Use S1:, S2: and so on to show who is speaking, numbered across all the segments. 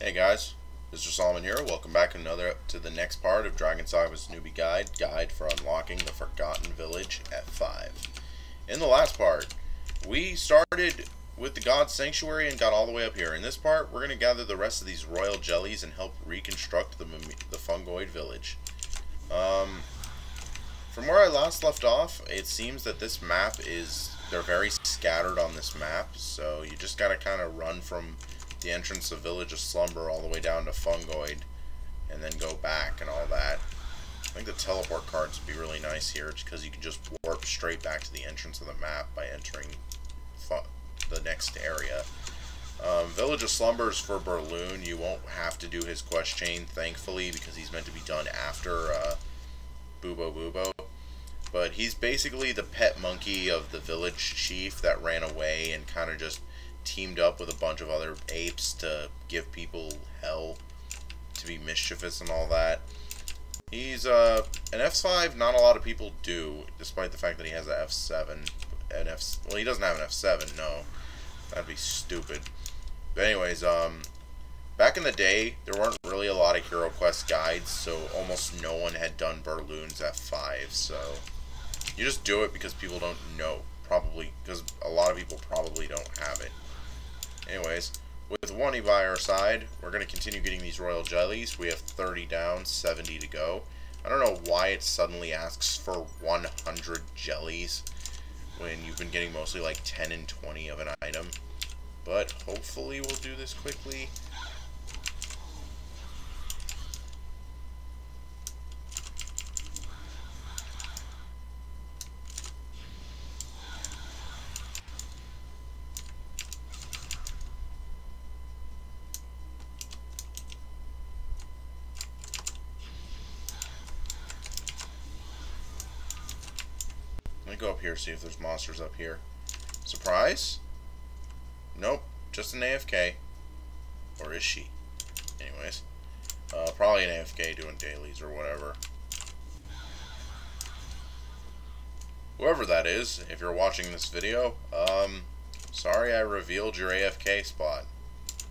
S1: Hey guys, Mr. Solomon here. Welcome back to the next part of Dragon Saga's Newbie Guide for unlocking the Forgotten Village at 5. In the last part, we started with the God's Sanctuary and got all the way up here. In this part, we're going to gather the rest of these royal jellies and help reconstruct the fungoid village. From where I last left off, it seems that this map they're very scattered on this map, so you just gotta kind of run from the entrance of Village of Slumber all the way down to Fungoid, and then go back and all that. I think the teleport cards would be really nice here, because you can just warp straight back to the entrance of the map by entering the next area. Village of Slumber is for Berloon. You won't have to do his quest chain, thankfully, because he's meant to be done after Bubo Bubo. But he's basically the pet monkey of the village chief that ran away and kind of just teamed up with a bunch of other apes to give people hell, to be mischievous and all that. He's an F5 not a lot of people do, despite the fact that he has an F7. Well, he doesn't have an F7, no. That'd be stupid. But anyways, back in the day, there weren't really a lot of Hero Quest guides, so almost no one had done Berloon's F5, so you just do it because people don't know. Probably because a lot of people probably don't have it. Anyways, with 1 by our side, we're going to continue getting these royal jellies. We have 30 down, 70 to go. I don't know why it suddenly asks for 100 jellies when you've been getting mostly like 10 and 20 of an item. But hopefully we'll do this quickly. Let me go up here, see if there's monsters up here. Surprise? Nope, just an AFK. Or is she? Anyways. Probably an AFK doing dailies or whatever. Whoever that is, if you're watching this video, sorry I revealed your AFK spot.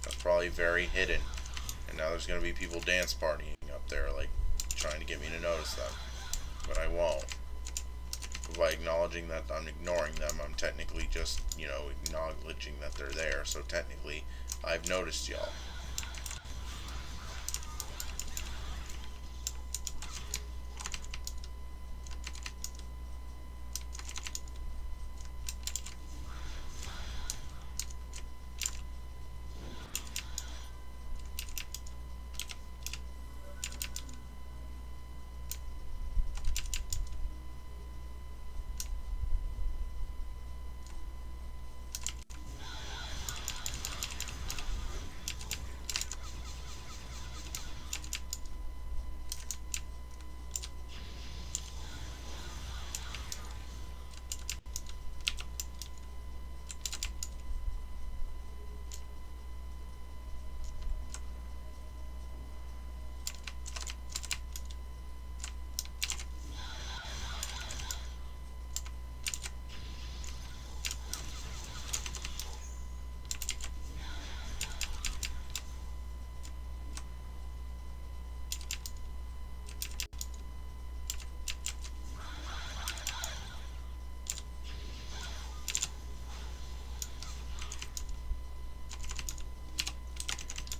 S1: That's probably very hidden. And now there's going to be people dance partying up there, like, trying to get me to notice them. But I won't. By acknowledging that I'm ignoring them, I'm technically just, acknowledging that they're there. So technically, I've noticed y'all.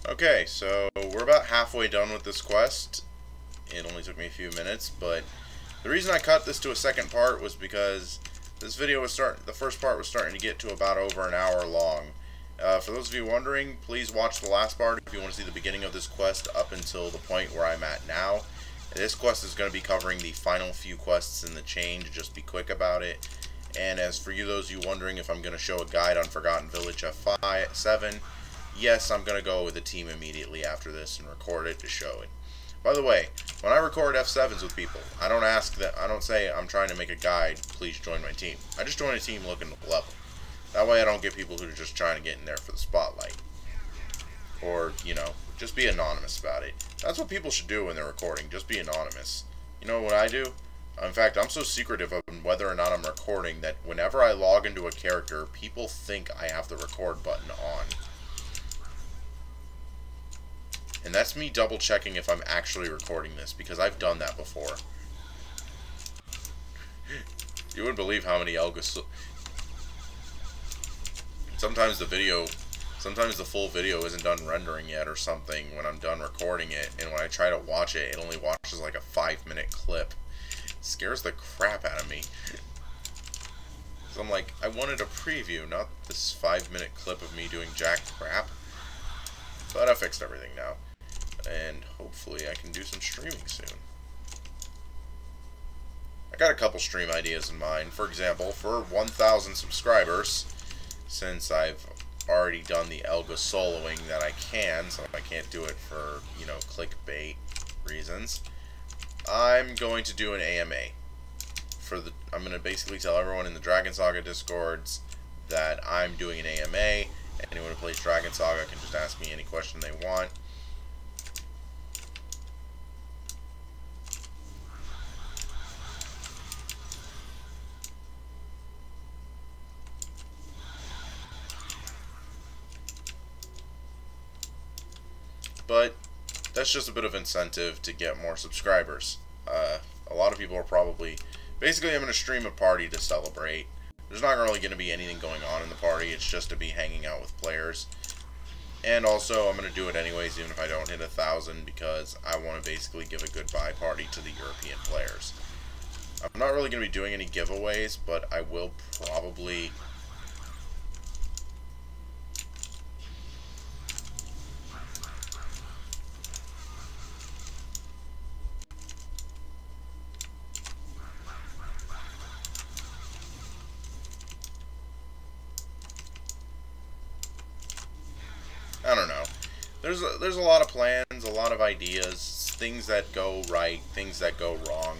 S1: Okay, so we're about halfway done with this quest. It only took me a few minutes, but the reason I cut this to a second part was because this video the first part was starting to get to about over an hour long. For those of you wondering, please watch the last part if you want to see the beginning of this quest up until the point where I'm at now. This quest is going to be covering the final few quests in the chain, to just be quick about it. And as for those of you wondering if I'm going to show a guide on Forgotten Village F7, yes, I'm going to go with a team immediately after this and record it to show it. By the way, when I record F7s with people, I don't say I'm trying to make a guide, please join my team. I just join a team looking to level. That way I don't get people who are just trying to get in there for the spotlight. Or, just be anonymous about it. That's what people should do when they're recording, just be anonymous. You know what I do? In fact, I'm so secretive of whether or not I'm recording that whenever I log into a character, people think I have the record button on. And that's me double checking if I'm actually recording this, because I've done that before. You wouldn't believe how many sometimes the full video isn't done rendering yet or something when I'm done recording it, and when I try to watch it, it only watches like a 5-minute clip. It scares the crap out of me. So I'm like, I wanted a preview, not this 5-minute clip of me doing jack crap. But I fixed everything now, and hopefully I can do some streaming soon. I got a couple stream ideas in mind. For example, for 1,000 subscribers, since I've already done the Elga soloing that I can, so I can't do it for, you know, clickbait reasons, I'm going to do an AMA. I'm going to basically tell everyone in the Dragon Saga Discords that I'm doing an AMA. Anyone who plays Dragon Saga can just ask me any question they want. But that's just a bit of incentive to get more subscribers. A lot of people are probably... Basically, I'm going to stream a party to celebrate. There's not really going to be anything going on in the party. It's just to be hanging out with players. And also, I'm going to do it anyways, even if I don't hit 1,000, because I want to basically give a goodbye party to the European players. I'm not really going to be doing any giveaways, but I will probably... I don't know. There's a lot of plans, a lot of ideas, things that go right, things that go wrong,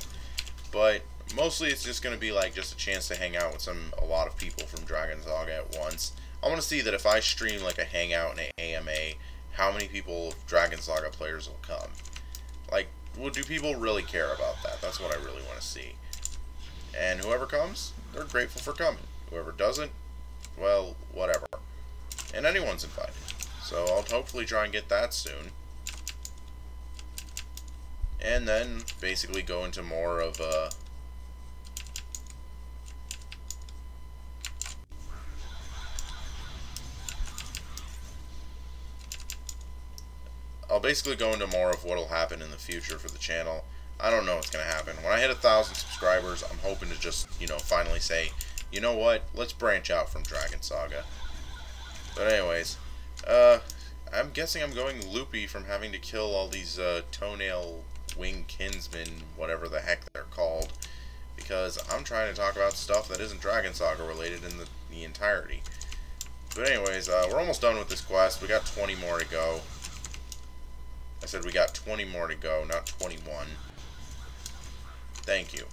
S1: but mostly it's just going to be like just a chance to hang out with a lot of people from Dragon Saga at once. I want to see that if I stream like a hangout and an AMA, how many people, Dragon Saga players, will come. Like, do people really care about that? That's what I really want to see. And whoever comes, they're grateful for coming. Whoever doesn't, well, whatever. And anyone's invited. So I'll hopefully try and get that soon. And then basically go into more of a... I'll basically go into more of what will happen in the future for the channel. I don't know what's going to happen. When I hit 1,000 subscribers, I'm hoping to just, you know, finally say, you know what, let's branch out from Dragon Saga. But anyways... I'm guessing I'm going loopy from having to kill all these, toenail wing kinsmen, whatever the heck they're called, because I'm trying to talk about stuff that isn't Dragon Saga related in the entirety. But anyways, we're almost done with this quest. We got 20 more to go. I said we got 20 more to go, not 21. Thank you.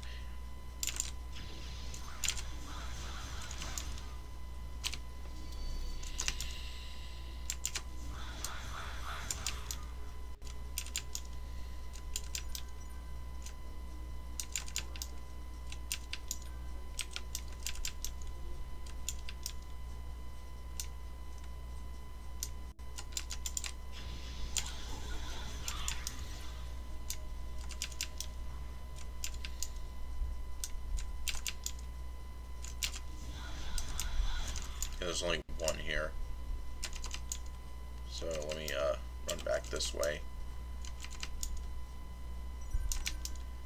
S1: There's only one here. So let me run back this way.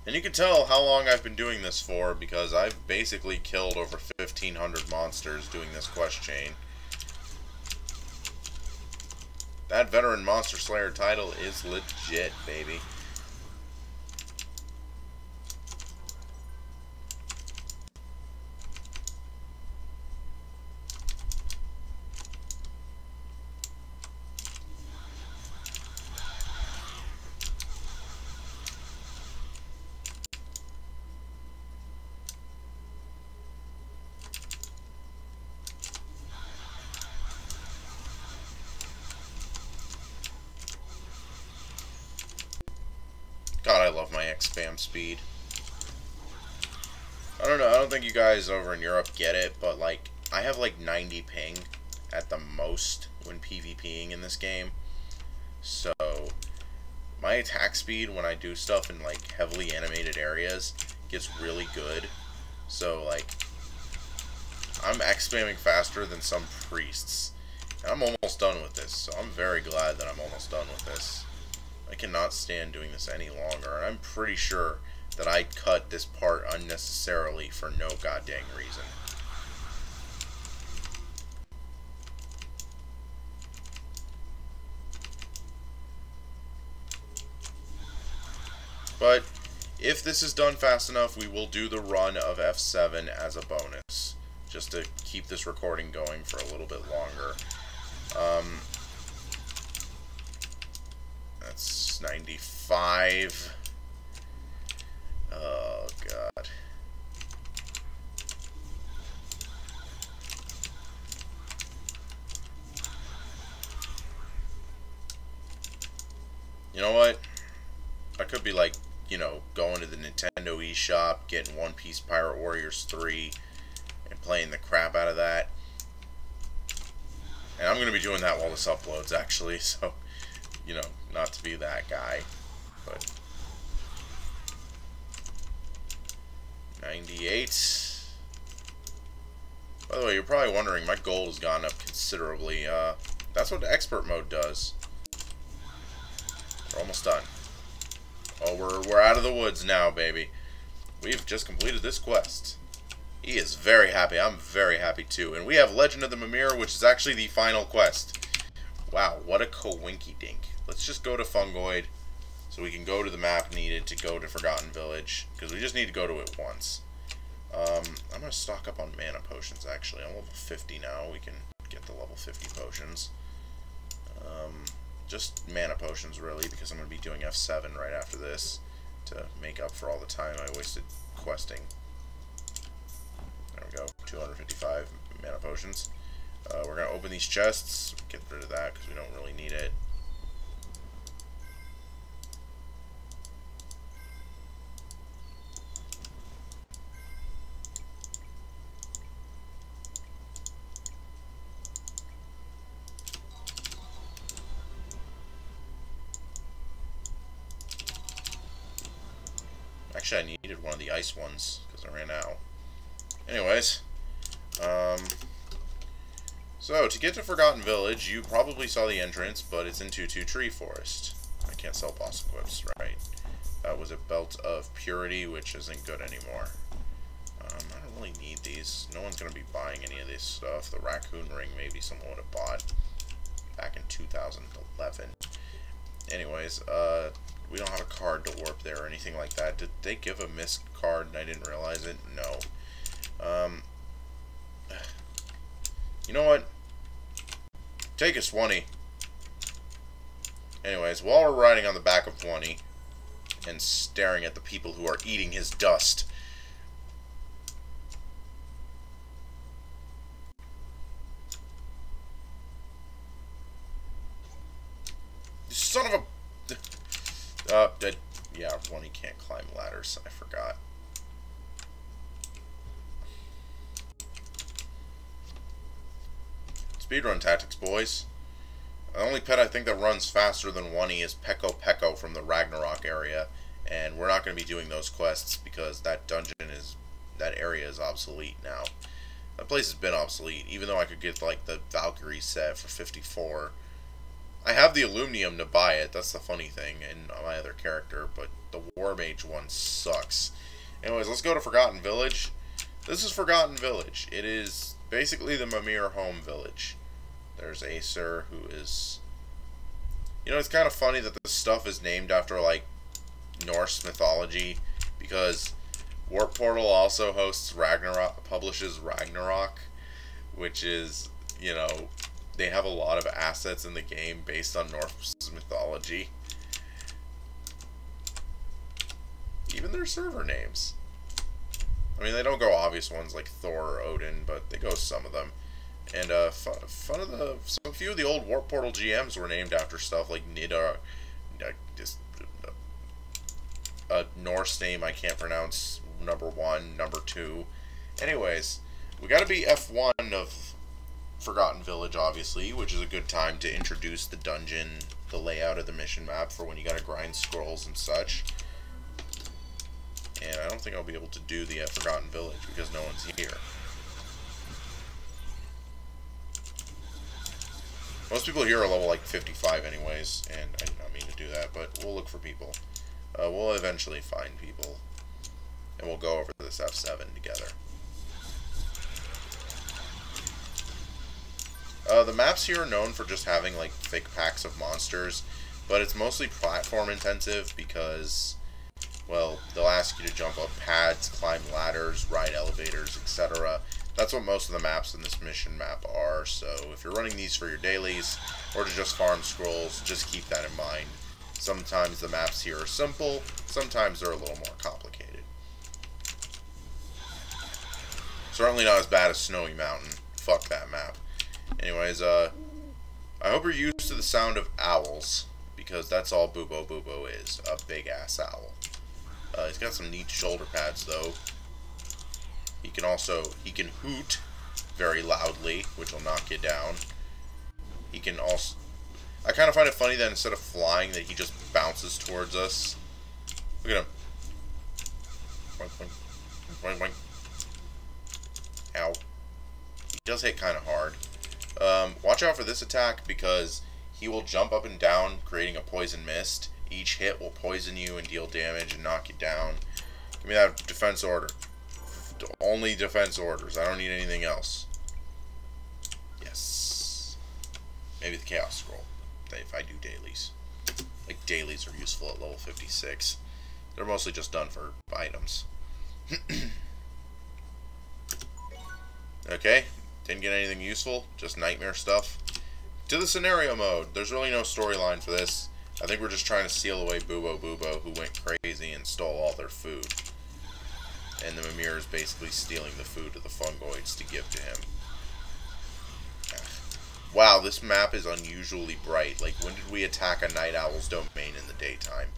S1: And you can tell how long I've been doing this for, because I've basically killed over 1,500 monsters doing this quest chain. That Veteran Monster Slayer title is legit, baby. God, I love my X-spam speed. I don't know, I don't think you guys over in Europe get it, but like, I have like 90 ping at the most when PvPing in this game. So, my attack speed when I do stuff in like heavily animated areas gets really good. So like I'm X spamming faster than some priests. And I'm almost done with this, so I'm very glad that I'm almost done with this. I cannot stand doing this any longer, and I'm pretty sure that I cut this part unnecessarily for no goddamn reason. But if this is done fast enough, we will do the run of F7 as a bonus, just to keep this recording going for a little bit longer. That's 95. Oh, God. You know what? I could be like, you know, going to the Nintendo eShop, getting One Piece Pirate Warriors 3, and playing the crap out of that. And I'm going to be doing that while this uploads, actually, so, you know, not to be that guy, but 98. By the way, you're probably wondering, my gold has gone up considerably. That's what the expert mode does. We're almost done. Oh, we're out of the woods now, baby. We've just completed this quest. He is very happy. I'm very happy too. And we have Legend of the Mimir, which is actually the final quest. Wow, what a coinky-dink. Let's just go to Fungoid so we can go to the map needed to go to Forgotten Village, because we just need to go to it once. I'm going to stock up on mana potions, actually. I'm level 50 now. We can get the level 50 potions. Just mana potions, really, because I'm going to be doing F7 right after this to make up for all the time I wasted questing. There we go, 255 mana potions. We're going to open these chests, get rid of that because we don't really need it. Actually, I needed one of the ice ones because I ran out. Anyways, so to get to Forgotten Village, you probably saw the entrance, but it's into Tree Forest. I can't sell boss equips, right? That was a Belt of Purity, which isn't good anymore. I don't really need these. No one's going to be buying any of this stuff. The Raccoon Ring, maybe someone would have bought back in 2011. Anyways, we don't have a card to warp there or anything like that. Did they give a missed card and I didn't realize it? No. You know what? Take a 20. Anyways, while we're riding on the back of 20 and staring at the people who are eating his dust, son of a... yeah, one, he can't climb ladders. I forgot. Speedrun tactics, boys. The only pet I think that runs faster than One-E is Peko Peko from the Ragnarok area, and we're not going to be doing those quests because that area is obsolete now. That place has been obsolete, even though I could get like the Valkyrie set for 54. I have the Aluminum to buy it, that's the funny thing, in my other character, but the War Mage one sucks. Anyways, let's go to Forgotten Village. This is Forgotten Village. It is basically the Mimir home village. There's Acer, who is... You know, it's kind of funny that this stuff is named after, like, Norse mythology, because Warp Portal also hosts Ragnarok, publishes Ragnarok, which is, you know... They have a lot of assets in the game based on Norse mythology. Even their server names. I mean, they don't go obvious ones like Thor or Odin, but they go some of them. And a few of the old Warp Portal GMs were named after stuff like Nidar, just a Norse name I can't pronounce. Number 1, number 2. Anyways, we got to be F1 of Forgotten Village, obviously, which is a good time to introduce the dungeon, the layout of the mission map for when you gotta grind scrolls and such. And I don't think I'll be able to do the Forgotten Village because no one's here. Most people here are level like 55 anyways, and I did not mean to do that, but we'll look for people. We'll eventually find people, and we'll go over this F7 together. The maps here are known for just having like thick packs of monsters, but it's mostly platform intensive because, well, they'll ask you to jump up pads, climb ladders, ride elevators, etc. That's what most of the maps in this mission map are, so if you're running these for your dailies, or to just farm scrolls, just keep that in mind. Sometimes the maps here are simple, sometimes they're a little more complicated. Certainly not as bad as Snowy Mountain. Fuck that map. Anyways, I hope you're used to the sound of owls, because that's all Bubo Bubo is, a big-ass owl. He's got some neat shoulder pads, though. He can hoot very loudly, which will knock you down. He can also... I kind of find it funny that instead of flying, that he just bounces towards us. Look at him. Boink, boink. Boink, boink. Ow. He does hit kind of hard. Watch out for this attack, because he will jump up and down, creating a poison mist. Each hit will poison you and deal damage and knock you down. Give me that defense order. Only defense orders. I don't need anything else. Yes. Maybe the Chaos Scroll, if I do dailies. Like, dailies are useful at level 56. They're mostly just done for items. Okay. Didn't get anything useful. Just nightmare stuff. To the scenario mode. There's really no storyline for this. I think we're just trying to seal away Bubo Bubo, who went crazy and stole all their food. And the Mimir is basically stealing the food of the fungoids to give to him. Wow, this map is unusually bright. Like, when did we attack a Night Owl's domain in the daytime?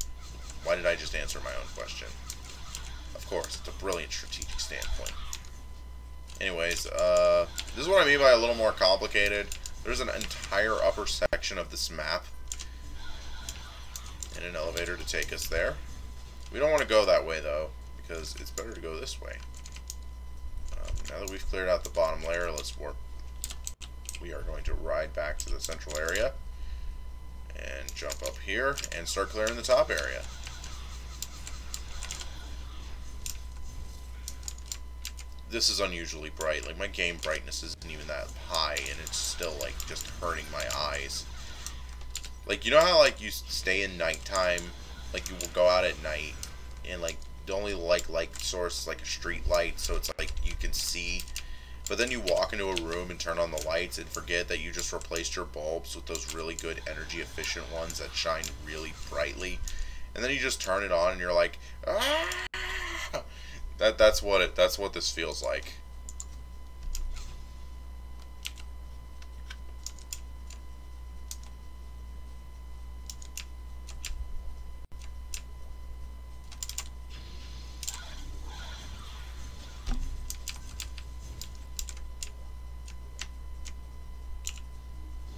S1: Why did I just answer my own question? Of course, it's a brilliant strategic standpoint. Anyways, this is what I mean by a little more complicated. There's an entire upper section of this map and an elevator to take us there. We don't want to go that way, though, because it's better to go this way. Now that we've cleared out the bottom layer, let's warp. We are going to ride back to the central area and jump up here and start clearing the top area. This is unusually bright. Like, my game brightness isn't even that high, and it's still, like, just hurting my eyes. Like, you know how, like, you stay in nighttime, like, you will go out at night, and, like, the only, like, light source is, like, a street light, so it's, like, you can see. But then you walk into a room and turn on the lights and forget that you just replaced your bulbs with those really good energy-efficient ones that shine really brightly. And then you just turn it on, and you're like, ah! That's what this feels like.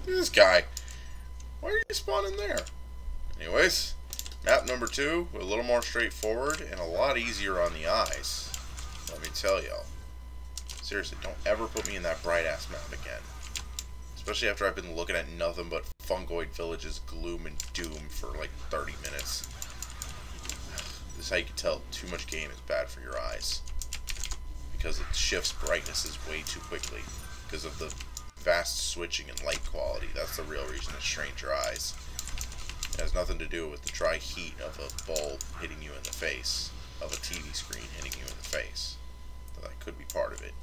S1: This guy. Why are you spawning there? Anyways, map number 2, a little more straightforward and a lot easier on the eyes. Let me tell y'all. Seriously, don't ever put me in that bright ass map again. Especially after I've been looking at nothing but Fungoid Village's gloom and doom for like 30 minutes. This is how you can tell too much game is bad for your eyes. Because it shifts brightnesses way too quickly. Because of the vast switching in light quality. That's the real reason it strains your eyes. It has nothing to do with the dry heat of a bulb hitting you in the face, of a TV screen hitting you in the face. That could be part of it.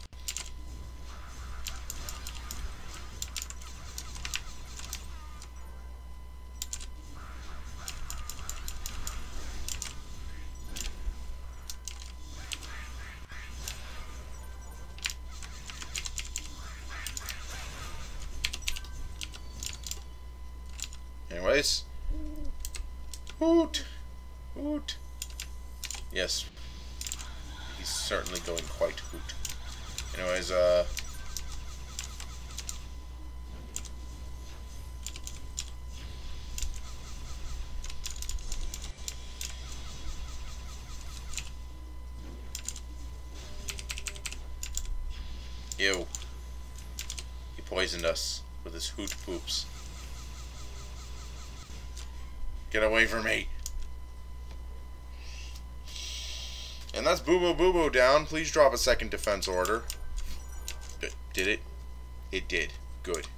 S1: Anyways, hoot, hoot. Yes, he's certainly going quite hoot. Anyways, poisoned us with his hoot poops. Get away from me. And that's Boo Boo down. Please drop a second defense order. Did it? It did. Good.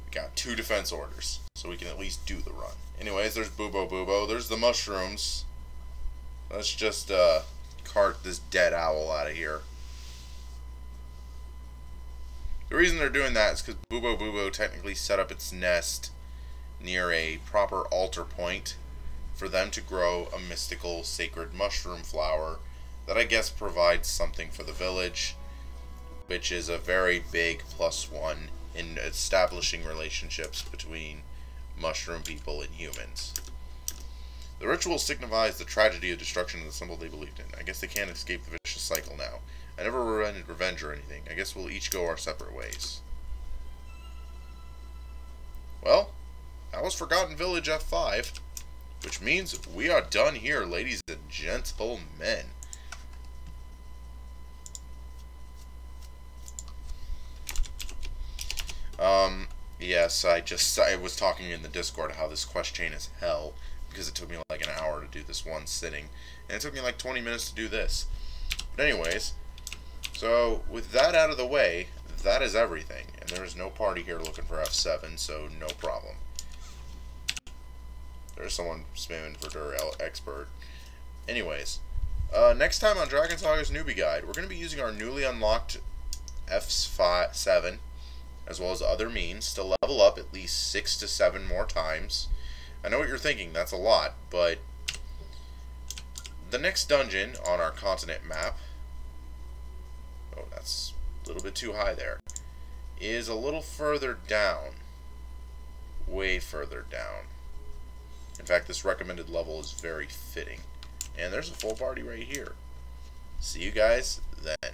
S1: We got 2 defense orders, so we can at least do the run. Anyways, there's Boo Boo. There's the mushrooms. Let's just cart this dead owl out of here. The reason they're doing that is because Boo Boo technically set up its nest near a proper altar point for them to grow a mystical sacred mushroom flower that I guess provides something for the village, which is a very big +1 in establishing relationships between mushroom people and humans. The ritual signifies the tragedy of destruction of the symbol they believed in. I guess they can't escape the vicious cycle now. I never rented revenge or anything. I guess we'll each go our separate ways. Well, that was Forgotten Village F5, which means we are done here, ladies and gentlemen. Yes, I was talking in the Discord how this quest chain is hell, because it took me like an hour to do this one sitting, and it took me like 20 minutes to do this. But anyways, so with that out of the way, that is everything, and there is no party here looking for F7, so no problem. There's someone spamming for Dur Expert. Anyways, next time on Dragon Saga's Newbie Guide, we're going to be using our newly unlocked F7, as well as other means, to level up at least 6 to 7 more times. I know what you're thinking, that's a lot, but the next dungeon on our continent map, oh, that's a little bit too high there, is a little further down. Way further down. In fact, this recommended level is very fitting. And there's a full party right here. See you guys then.